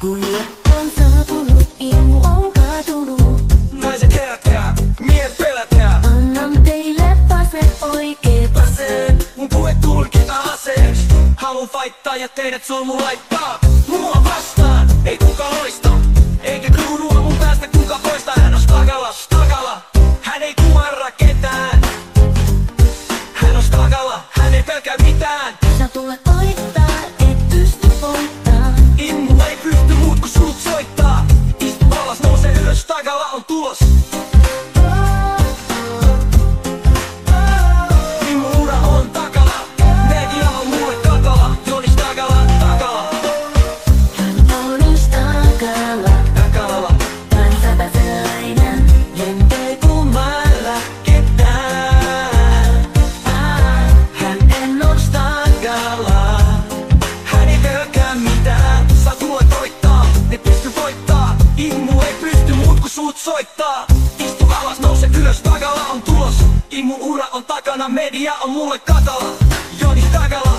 Kuille on saapunut, Imu on kaatunut. Naiset herätkää, miehet pelätkää. Annan teille vasen oikeet Aseen, mun puhe tulkita aseeks. Haluun faittaa ja teidät solmu laittaa. Mua vastaan, ei kuka loista. Eikä kruunua mun päästä kuka poista. Hän on Stagala, Stagala. Hän ei kumarra ketään. Hän on Stagala, hän ei pelkää mitään. Sä tule koittaa, et pysty voittaa. Immu ei pysty muut kun sut soittaa. Istu alas, nouse ylös, Stagala on tulos. Immu ura on takana. Media on mulle katala. Joni Stagala, takala. Hän on Stagala, Takalala. kansanpääseläinen. Ei kumailla ketään. Hän on Stagala. Hän ei pelkää mitään. Sä tulet voittaa, ne pysty voittaa. Immu ei pysty muut kun sut soittaa. Istu alas, nouse ylös, Stagala on tulos. Immun ura on takana, media on mulle katala. Joni Stagala.